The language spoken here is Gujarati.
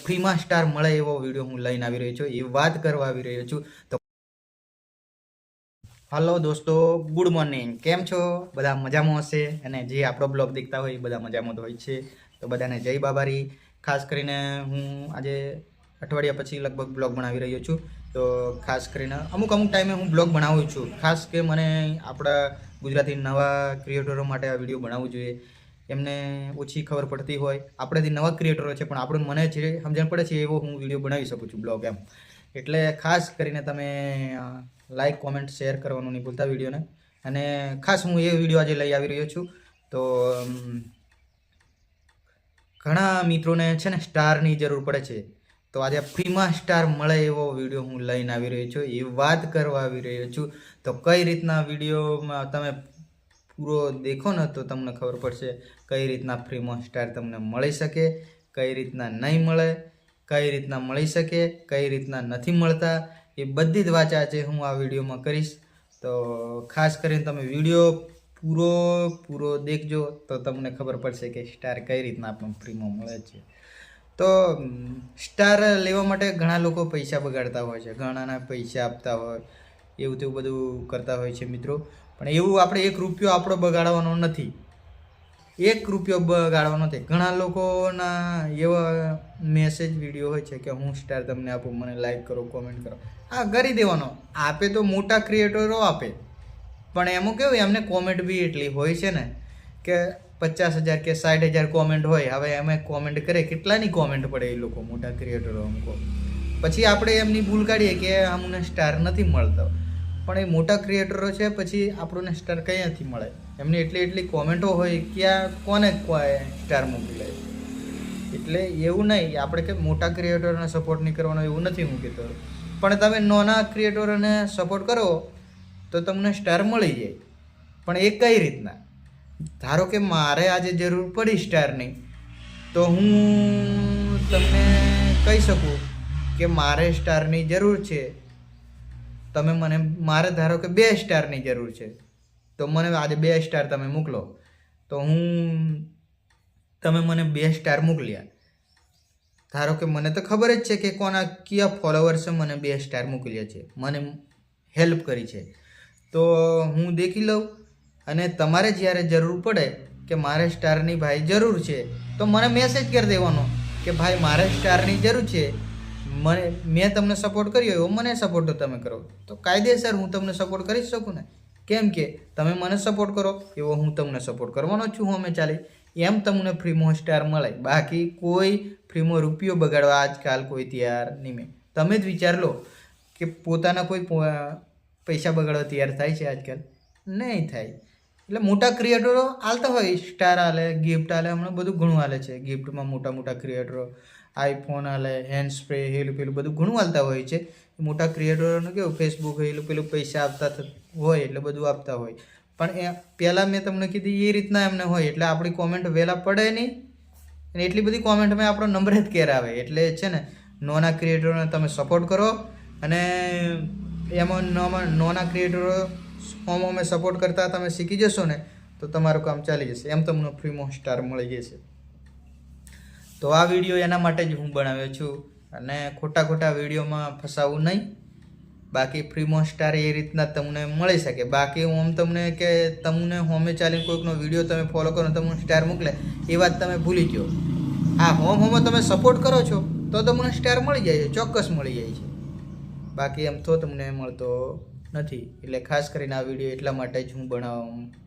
ફ્રીમાં સ્ટાર મળે એવો વિડીયો હું લઈને આવી રહ્યો છું, એ વાત કરવા આવી રહ્યો છું. તો હલો દોસ્તો, ગુડ મોર્નિંગ. કેમ છો? બધા મજામાં હશે, અને જે આપણો બ્લોગ દેખતા હોય એ બધા મજામાં હોય છે. તો બધાને જય બાબારી. ખાસ કરીને હું આજે અઠવાડિયા પછી લગભગ બ્લોગ બનાવી રહ્યો છું. તો ખાસ કરીને અમુક ટાઈમે હું બ્લોગ બનાવું છું. ખાસ કે મને આપણા ગુજરાતી નવા ક્રિએટરો માટે આ વિડીયો બનાવવું જોઈએ. એમને ઓછી ખબર પડતી હોય, આપણેથી નવા ક્રિએટરો છે પણ આપણને મને જે સમજણ પડે છે એવો હું વિડીયો બનાવી શકું છું બ્લોગ એમ. એટલે ખાસ કરીને તમે લાઈક, કોમેન્ટ, શેર કરવાનું નહીં ભૂલતા વિડીયોને. અને ખાસ હું એ વિડીયો આજે લઈ આવી રહ્યો છું. તો ઘણા મિત્રોને છે ને સ્ટારની જરૂર પડે છે, તો આજે ફ્રીમાં સ્ટાર મળે એવો વિડીયો હું લઈને આવી રહ્યો છું, એ વાત કરવા આવી રહ્યો છું. તો કઈ રીતના વિડીયોમાં તમે પૂરો દેખો ને તો તમને ખબર પડશે કઈ રીતના ફ્રીમાં સ્ટાર તમને મળી શકે, કઈ રીતના નહીં મળે, કઈ રીતના મળી શકે, કઈ રીતના નથી મળતા, એ બધી જ વાત આજે હું આ વિડીયોમાં કરીશ. તો ખાસ કરીને તમે વિડીયો પૂરો દેખજો તો તમને ખબર પડશે કે સ્ટાર કઈ રીતના આપણને ફ્રીમાં મળે છે. તો સ્ટાર લેવા માટે ઘણા લોકો પૈસા બગાડતા હોય છે, ઘણાના પૈસા આપતા હોય, એવું તેવું બધું કરતા હોય છે મિત્રો. પણ એવું આપણે 1 રૂપિયો આપણો બગાડવાનો નથી, 1 રૂપિયો બગાડવાનો નથી. ઘણા લોકોના એવા મેસેજ વિડીયો હોય છે કે હું સ્ટાર તમને આપું, મને લાઈક કરો, કોમેન્ટ કરો. હા, કરી દેવાનો. આપે તો મોટા ક્રિએટરો આપે, પણ એમાં કેવું એમને કોમેન્ટ બી એટલી હોય છે ને કે 50,000 કે 60,000 કોમેન્ટ હોય. હવે એમ કોમેન્ટ કરે, કેટલાની કોમેન્ટ પડે એ લોકો મોટા ક્રિએટરો અમુકો. પછી આપણે એમની ભૂલ કાઢીએ કે અમને સ્ટાર નથી મળતો, પણ એ મોટા ક્રિએટરો છે, પછી આપણને સ્ટાર ક્યાંથી મળે? એમની એટલી કોમેન્ટો હોય, ક્યાં કોને સ્ટાર મોકલી લે. એટલે એવું નહીં, આપણે કે મોટા ક્રિએટરોને સપોર્ટ નહીં કરવાનો એવું નથી હું કહેતો, પણ તમે નાના ક્રિએટરોને સપોર્ટ કરો તો તમને સ્ટાર મળી જાય. પણ એ કઈ રીતના? ધારો કે મારે આજે જરૂર પડી સ્ટારની, તો હું તમને કહી શકું કે મારે સ્ટારની જરૂર છે. તમે મને, મારે ધારો કે 2 સ્ટારની જરૂર છે, તો મને આજે 2 સ્ટાર તમે મોકલો. તો તમે મને 2 સ્ટાર મોકલ્યા. ધારો કે મને તો ખબર જ છે કે કયા ફોલોવર્સે મને 2 સ્ટાર મોકલ્યા છે, મને હેલ્પ કરી છે. તો હું દેખી લઉં, અને તમારે જ્યારે જરૂર પડે કે મારે સ્ટારની ભાઈ જરૂર છે, તો મને મેસેજ કરી દેવાનો કે ભાઈ મારે સ્ટારની જરૂર છે, મેં તમને સપોર્ટ કર્યો એવો મને સપોર્ટ તમે કરો. તો કાયદેસર હું તમને સપોર્ટ કરી શકું ને, કેમ કે તમે મને સપોર્ટ કરો એવો હું તમને સપોર્ટ કરવાનો છું. હું અમે ચાલી એમ તમને ફ્રીમાં સ્ટાર મળે. બાકી કોઈ ફ્રીમાં રૂપિયો બગાડવા આજકાલ કોઈ તૈયાર નહીં. તમે જ વિચાર લો કે પોતાના કોઈ પૈસા બગાડવા તૈયાર થાય છે આજકાલ? નહીં થાય. એટલે મોટા ક્રિએટરો આલતા હોય, સ્ટાર આલે, ગિફ્ટ આલે, હમણાં બધું ઘણું આલે છે ગિફ્ટમાં. મોટા ક્રિએટરો આઈફોન આલે, હેન્ડ સ્પ્રે, પેલું બધું ઘણું આલતા હોય છે. મોટા ક્રિએટરોને કેવું ફેસબુક પેલું પૈસા આપતા હોય એટલે બધું આપતા હોય. પણ એ પહેલાં મેં તમને કીધી એ રીતના એમને હોય, એટલે આપણી કોમેન્ટ વહેલા પડે નહીં, અને એટલી બધી કોમેન્ટમાં આપણો નંબર જ કેર આવે. એટલે છે ને નાના ક્રિએટરોને તમે સપોર્ટ કરો, અને એમાં નાના ક્રિએટરો અમે સપોર્ટ કરતા તમે શીખી જશો ને તો તમારું કામ ચાલી જશે. એમ તમને ફ્રીમાં સ્ટાર મળી જશે. તો આ વિડીયો એના માટે જ હું બનાવ્યો છું, અને ખોટા વિડીયોમાં ફસાવું નહીં. બાકી ફ્રીમાં સ્ટાર એ રીતના તમને મળી શકે. બાકી હું તમને કે તમને હોમે ચાલીને કોઈકનો વિડીયો તમે ફોલો કરો, તમને સ્ટાર મોકલે એ વાત તમે ભૂલી ગયો. હા, હોમે તમે સપોર્ટ કરો છો તો તમને સ્ટાર મળી જાય છે, ચોક્કસ મળી જાય છે. બાકી એમ તો તમને મળતો નથી. એટલે ખાસ કરીને આ વિડીયો એટલા માટે જ હું બનાવવા